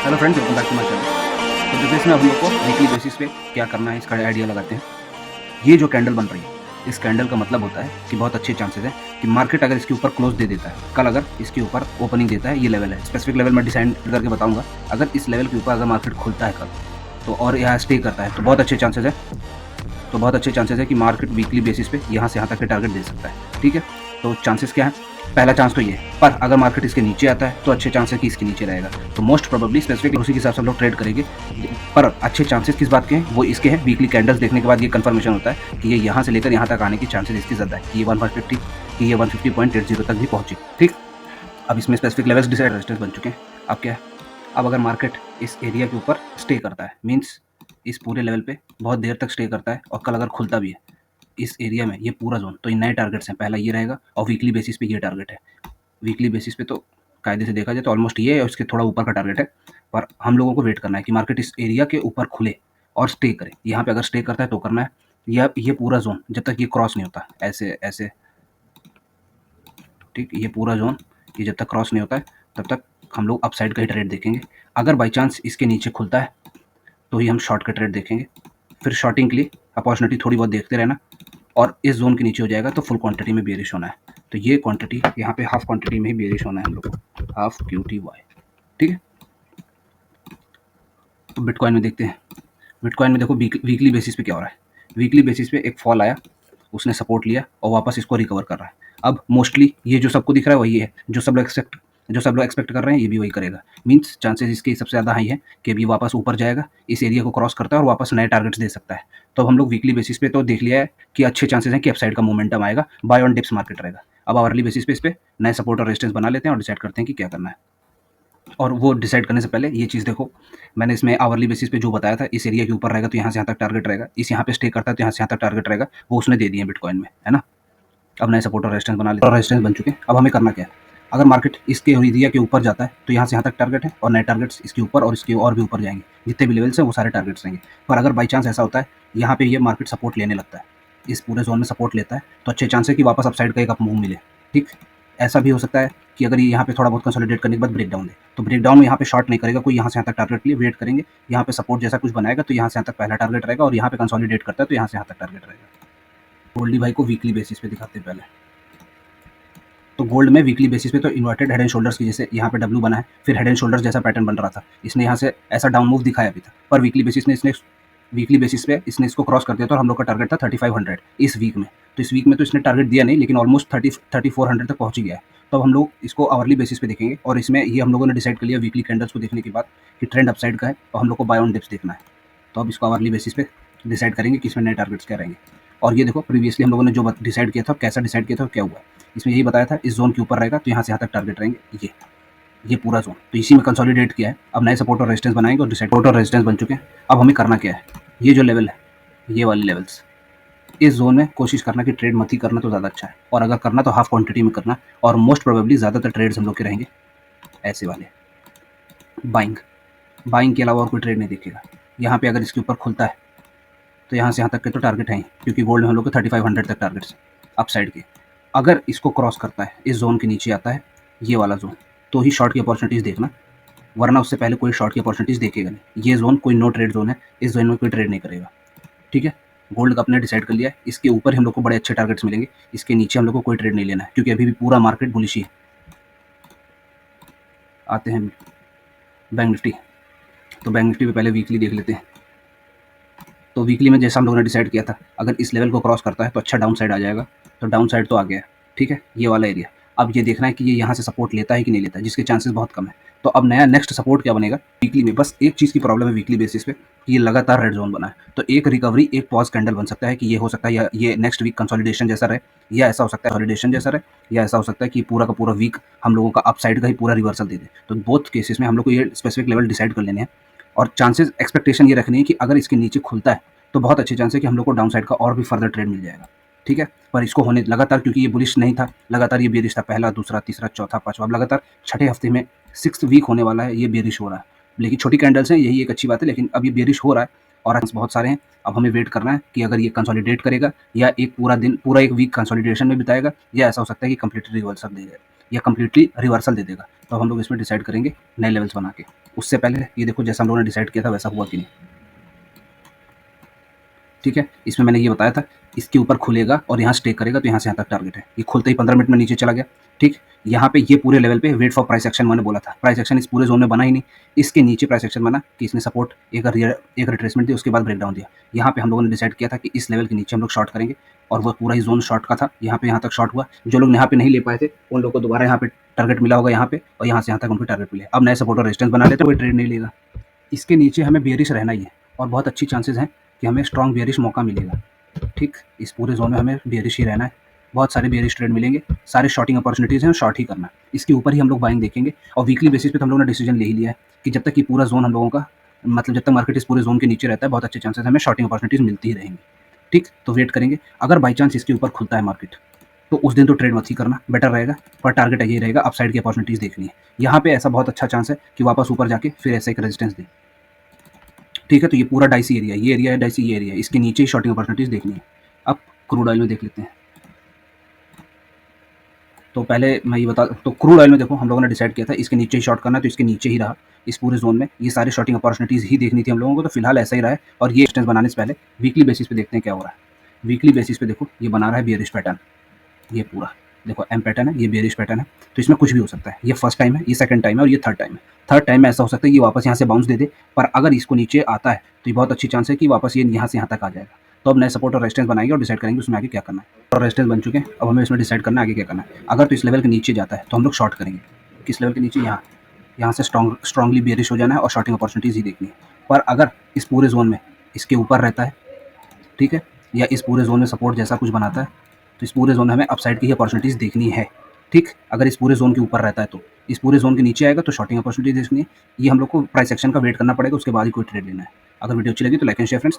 Hello friends, welcome back to my channel. तो देखिए, इसमें हम लोग को वीकली बेसिस पे क्या करना है इसका आइडिया लगाते हैं। ये जो कैंडल बन रही है, इस कैंडल का मतलब होता है कि बहुत अच्छे चांसेस है कि मार्केट अगर इसके ऊपर क्लोज दे देता है, कल अगर इसके ऊपर ओपनिंग देता है, ये लेवल है, स्पेसिफिक लेवल मैं डिसाइड करके बताऊंगा। अगर इस लेवल के ऊपर अगर मार्केट खुलता है कल, तो और यहाँ स्टे करता है, तो बहुत अच्छे चांसेस है कि मार्केट वीकली बेसिस पे यहाँ से यहाँ तक के टारगेट दे सकता है। ठीक है, तो चांसेस क्या है? पहला चांस तो ये है, पर अगर मार्केट इसके नीचे आता है तो अच्छे चांस है कि इसके नीचे रहेगा, तो मोस्ट प्रोबेबली स्पेसिफिक उसी के हिसाब से हम लोग ट्रेड करेंगे। पर अच्छे चांसेस किस बात के हैं? वो इसके हैं, वीकली कैंडल्स देखने के बाद ये कंफर्मेशन होता है कि ये यहाँ से लेकर यहाँ तक आने की चांसेस इसकी ज़्यादा है कि ये 150 कि ये 150.80 तक भी पहुंचे। ठीक, अब इसमें स्पेसिफिक लेवल्स डिसाइड रेजिस्टेंस बन चुके हैं। अब क्या है? अब अगर मार्केट इस एरिया के ऊपर स्टे करता है, मीन्स इस पूरे लेवल पे बहुत देर तक स्टे करता है और कल अगर खुलता भी है इस एरिया में, ये पूरा जोन, तो ये नए टारगेट्स हैं। पहला ये रहेगा और वीकली बेसिस पे ये टारगेट है। वीकली बेसिस पे तो कायदे से देखा जाए तो ऑलमोस्ट ये है और इसके थोड़ा ऊपर का टारगेट है, पर हम लोगों को वेट करना है कि मार्केट इस एरिया के ऊपर खुले और स्टे करे। यहाँ पे अगर स्टे करता है तो करना है, या ये पूरा जोन जब तक ये क्रॉस नहीं होता, ऐसे ऐसे, ठीक, ये पूरा जोन ये जब तक क्रॉस नहीं होता है तब तक हम लोग अपसाइड का ही ट्रेड देखेंगे। अगर बाई चांस इसके नीचे खुलता है तो ही हम शॉर्ट का ट्रेड देखेंगे। फिर शॉर्टिंग के लिए अपॉर्चुनिटी थोड़ी बहुत देखते रहना, और इस जोन के नीचे हो जाएगा तो फुल क्वांटिटी में बेरिश होना है। तो ये क्वांटिटी यहाँ पे हाफ क्वांटिटी में ही बेरिश होना है हम लोग को, हाफ QTY। ठीक है, तो बिटकॉइन में देखते हैं। बिटकॉइन में देखो वीकली बेसिस पे क्या हो रहा है। वीकली बेसिस पे एक फॉल आया, उसने सपोर्ट लिया और वापस इसको रिकवर कर रहा है। अब मोस्टली ये जो सबको दिख रहा है वही है, जो सब लोग एक्सपेक्ट कर रहे हैं ये भी वही करेगा। मीन्स चांसेस इसके सबसे ज़्यादा हाई है कि अभी वापस ऊपर जाएगा, इस एरिया को क्रॉस करता है और वापस नए टारगेट्स दे सकता है। तो अब हम लोग वीकली बेसिस पे तो देख लिया है कि अच्छे चांसेस हैं कि अपसाइड का मोमेंटम आएगा, बाय ऑन डिप्स मार्केट रहेगा। अब आवरली बेसिस पे इस पे नए सपोर्ट और रेजिस्टेंस बना लेते हैं और डिसाइड करते हैं कि क्या करना है। और वो डिसाइड करने से पहले ये चीज़ देखो, मैंने इसमें आवरली बेसिस पे जो बताया था, इस एरिया के ऊपर रहेगा तो यहाँ से यहाँ तक टारगेट रहेगा, इस यहाँ पे स्टे करता है तो यहाँ से यहाँ तक टारगेट रहेगा, वो उसने दे दिए बिटकॉइन में, है ना। अब नए सपोर्ट और रेजिस्टेंस बना लेते हैं, और रेजिस्टेंस बन चुके हैं। अब हमें करना क्या है? अगर मार्केट इसके एरिया के ऊपर जाता है तो यहाँ से यहाँ तक टारगेट है और नए टारगेट्स इसके ऊपर और इसके और भी ऊपर जाएंगे, जितने भी लेवल्स हैं वो सारे टारगेट्स रहेंगे। पर अगर बाई चांस ऐसा होता है यहाँ पे ये मार्केट सपोर्ट लेने लगता है, इस पूरे जोन में सपोर्ट लेता है, तो अच्छे चांस है कि वापस अपसाइड का एक अप मूव मिले। ठीक, ऐसा भी हो सकता है कि अगर ये यहाँ पे थोड़ा बहुत कंसोलिडेट करने के बाद ब्रेक डाउन दे, तो ब्रेक डाउन में यहाँ पे शॉर्ट नहीं करेगा कोई, यहाँ से यहाँ तक टारगेट के लिए वेट करेंगे, यहाँ पे सपोर्ट जैसा कुछ बनाएगा तो यहाँ से यहाँ तक पहला टारगेट रहेगा, और यहाँ पे कंसोलिडेट करता है तो यहाँ से यहाँ तक टारगेट रहेगा। गोल्डी भाई को वीकली बेसिस पे दिखाते हैं पहले। तो गोल्ड में वीकली बेसिस पे तो इन्वर्टेड हेड एंड शोल्डर्स की, जैसे यहाँ पे डब्ल्यू बना है, फिर हेड एंड शोल्डर्स जैसा पैटर्न बन रहा था, इसने यहाँ से ऐसा डाउन मूव दिखाया भी था, पर वीकली बेसिस पे इसने इसको क्रॉस कर दिया था और हम लोग का टारगेट था 3500 इस वीक में। तो इस वीक में तो इसने टारगेट दिया नहीं, लेकिन ऑलमोस्ट 3400 तक पहुंच ही गया है। तो अब हम लोग इसको आवरली बेसिस पे देखेंगे, और इसमें ये हम लोगों ने डिसाइड कर लिया वीकली कैंडल्स को देखने के बाद कि ट्रेंड अपसाइड का है और हम लोग को बाय ऑन डिप्स देखना है। तो अब इसको आवरली बेसिस पे डिसाइड करेंगे कि इसमें नए टारगेट्स क्या रहेंगे। और ये देखो, प्रीवियसली हम लोगों ने जो डिसाइड किया था, कैसा डिसाइड किया था और क्या हुआ, इसमें यही बताया था इस जोन के ऊपर रहेगा तो यहाँ से यहाँ तक टारगेट रहेंगे, ये पूरा जोन, तो इसी में कंसोलिडेट किया है। अब नए सपोर्ट और रेजिस्टेंस बनाएंगे और डिसाइड सपोर्ट और रेजिस्टेंस बन चुके हैं। अब हमें करना क्या है? ये जो लेवल है, ये वाले लेवल्स, इस जोन में कोशिश करना कि ट्रेड मत ही करना तो ज़्यादा अच्छा है, और अगर करना तो हाफ क्वांटिटी में करना, और मोस्ट प्रोबेबली ज़्यादातर ट्रेड्स हम लोग के रहेंगे ऐसे वाले, बाइंग के अलावा और कोई ट्रेड नहीं दिखेगा। यहाँ पे अगर इसके ऊपर खुलता है तो यहाँ से यहाँ तक के तो टारगेट हैं, क्योंकि गोल्ड में हम लोग को 3500 तक टारगेट्स अपसाइड के। अगर इसको क्रॉस करता है, इस जोन के नीचे आता है ये वाला जोन, तो ही शॉर्ट की अपॉर्चुनिटीज़ देखना, वरना उससे पहले कोई शॉर्ट की अपॉर्चुनिटीज़ देखेगा नहीं। ये जोन कोई नो ट्रेड जोन है, इस जोन में कोई ट्रेड नहीं करेगा। ठीक है, गोल्ड का अपने डिसाइड कर लिया है, इसके ऊपर हम लोग को बड़े अच्छे टारगेट्स मिलेंगे, इसके नीचे हम लोग को कोई ट्रेड नहीं लेना है, क्योंकि अभी भी पूरा मार्केट बुलिश ही है। आते हैं बैंक निफ्टी। तो बैंक निफ्टी पे पहले वीकली देख लेते हैं। तो वीकली में जैसा हम लोगों ने डिसाइड किया था, अगर इस लेवल को क्रॉस करता है तो अच्छा डाउन साइड आ जाएगा, तो डाउन साइड तो आ गया है। ठीक है, ये वाला एरिया। अब ये देखना है कि ये यहाँ से सपोर्ट लेता है कि नहीं लेता है, जिसके चांसेस बहुत कम है। तो अब नया नेक्स्ट सपोर्ट क्या बनेगा वीकली में? बस एक चीज़ की प्रॉब्लम है वीकली बेसिस पे कि ये लगातार रेड जोन बना है, तो एक रिकवरी, एक पॉज कैंडल बन सकता है कि ये हो सकता है या ये नेक्स्ट वीक कंसोलिडेशन जैसा रहे, या ऐसा हो सकता है कंसोलिडेशन जैसा रहे, या ऐसा हो सकता है कि पूरा का पूरा वीक हम लोगों का अपसाइड का ही पूरा रिवर्सल दे दे। तो बोथ केसेस में हम लोग को ये स्पेसिफिक लेवल डिसाइड कर लेने हैं, और चांसेस एक्सपेक्टेशन ये रखनी है कि अगर इसके नीचे खुलता है तो बहुत अच्छे चांस है कि हम लोग को डाउन साइड का और भी फर्दर ट्रेड मिल जाएगा। ठीक है, पर इसको होने लगातार, क्योंकि ये बुलिश नहीं था, लगातार ये बेरिश था, पहला, दूसरा, तीसरा, चौथा, पांचवा, अब लगातार छठे हफ्ते में 6th वीक होने वाला है, ये बेरिश हो रहा है। लेकिन छोटी कैंडल्स हैं, यही एक अच्छी बात है, लेकिन अब ये बेरिश हो रहा है और बहुत सारे हैं। अब हमें वेट करना है कि अगर ये कंसोलिडेट करेगा, या एक पूरा दिन, पूरा एक वीक कंसोलिडेशन में बिताएगा, या ऐसा हो सकता है कि कंप्लीट रिवर्सल दे जाए। या कम्प्लीटली रिवर्सल दे देगा। तो अब हम लोग इसमें डिसाइड करेंगे नए लेवल्स बना के। उससे पहले ये देखो जैसा हम लोगों ने डिसाइड किया था वैसा हुआ कि नहीं। ठीक है, इसमें मैंने ये बताया था इसके ऊपर खुलेगा और यहाँ स्टे करेगा तो यहाँ से यहाँ तक टारगेट है। ये खुलते ही 15 मिनट में नीचे चला गया। ठीक, यहाँ पे ये पूरे लेवल पे वेट फॉर प्राइस एक्शन मैंने बोला था। प्राइस एक्शन इस पूरे जोन में बना ही नहीं। इसके नीचे प्राइस एक्शन बना कि इसने सपोर्ट एक रिट्रेसमेंट दी, उसके बाद ब्रेकडाउन दिया। यहाँ पे हम लोगों ने डिसाइड किया था कि इस लेवल के नीचे हम लोग शॉर्ट करेंगे और वो पूरा ही जोन शॉर्ट का था। यहाँ पे यहाँ तक शॉर्ट हुआ। जो लोग यहाँ पे नहीं ले पाए थे उन लोगों को दोबारा यहाँ पे टारगेट मिला होगा यहाँ पे, और यहाँ से यहाँ तक उनको टारगेट मिले। अब नए सपोर्ट और रेजिस्टेंस बना लेते कोई ट्रेड नहीं लेगा। इसके नीचे हमें बेयरिश रहना ही है और बहुत अच्छी चांसेस हैं कि हमें स्ट्रॉन्ग बेयरिश मौका मिलेगा। ठीक, इस पूरे जोन में हमें बेयरिश ही रहना है। बहुत सारे बेयरिश ट्रेड मिलेंगे, सारे शॉर्टिंग अपॉर्चुनिटीज़ हैं, शॉर्ट ही करना है। इसके ऊपर ही हम लोग बाइंग देखेंगे और वीकली बेसिस पे तो हम लोगों ने डिसीजन ले ही लिया है कि जब तक ये पूरा जोन हम लोगों का मतलब जब तक मार्केट इस पूरे जोन के नीचे रहता है बहुत अच्छे चांसेस हमें शॉर्टिंग अपॉर्चुनिटीज़ मिलती ही रहेंगी। ठीक, तो वेट करेंगे। अगर बाई चांस इसके ऊपर खुलता है मार्केट तो उस दिन तो ट्रेड मत ही करना, बेटर रहेगा। पर टारगेट यही रहेगा अपसाइड की अपॉर्चुनिटीज़ देखनी है। यहाँ पे ऐसा बहुत अच्छा चांस है कि वापस ऊपर जाके फिर ऐसा एक रेजिस्टेंस दे। ठीक है, तो ये पूरा डाइसी एरिया, ये एरिया है डाइसी, ये एरिया है, इसके नीचे ही शॉर्टिंग अपॉर्चुनिटीज़ देखनी है। अब क्रूड ऑयल में देख लेते हैं। तो पहले मैं ये बता, तो क्रूड ऑयल में देखो हम लोगों ने डिसाइड किया था इसके नीचे ही शॉर्ट करना है, तो इसके नीचे ही रहा। इस पूरे जोन में ये सारी शॉर्टिंग अपॉर्चुनिटीज़ ही देखनी थी हम लोगों को, तो फिलहाल ऐसा ही रहा है। और ये एक्सटेंस बनाने से पहले वीकली बेसिस पे देखते हैं क्या हो रहा है। वीकली बेसिस पे देखो ये बना रहा है बेयरिश पैटर्न। ये पूरा देखो एम पैटर्न है, ये बेयरिश पैटर्न है। तो इसमें कुछ भी हो सकता है। ये फर्स्ट टाइम है, ये सेकंड टाइम है और ये थर्ड टाइम है। थर्ड टाइम में ऐसा हो सकता है कि वापस यहाँ से बाउंस दे दे, पर अगर इसको नीचे आता है तो ये बहुत अच्छी चांस है कि वापस ये यहाँ से यहाँ तक आ जाएगा। तो अब नए सपोर्ट और रेजिस्टेंस बनाएंगे और डिसाइड करेंगे उसमें आगे क्या करना है। और रेजिस्टेंस बन चुके हैं, अब हमें इसमें डिसाइड करना है आगे क्या करना है। अगर तो इस लेवल के नीचे जाता है तो हम लोग शॉर्ट करेंगे। किस लेवल के नीचे? यहाँ से स्ट्रांगली बेयरिश हो जाना है और शॉर्टिंग अपॉर्चुनिटीज़ ही देखनी है। पर अगर इस पूरे जोन में इसके ऊपर रहता है, ठीक है, या इस पूरे जोन में सपोर्ट जैसा कुछ बनाता है, तो इस पूरे जोन में हमें अपसाइड की ही अपॉर्चुनिटीज़ देखनी है। ठीक, अगर इस पूरे जोन के ऊपर रहता है तो इस पूरे जोन के नीचे आएगा तो शॉर्टिंग अपॉर्चुनिटी देखनी है। ये हम लोग को प्राइस एक्शन का वेट करना पड़ेगा, उसके बाद ही कोई ट्रेड लेना है। अगर वीडियो अच्छी लगी तो like and share friends. Thank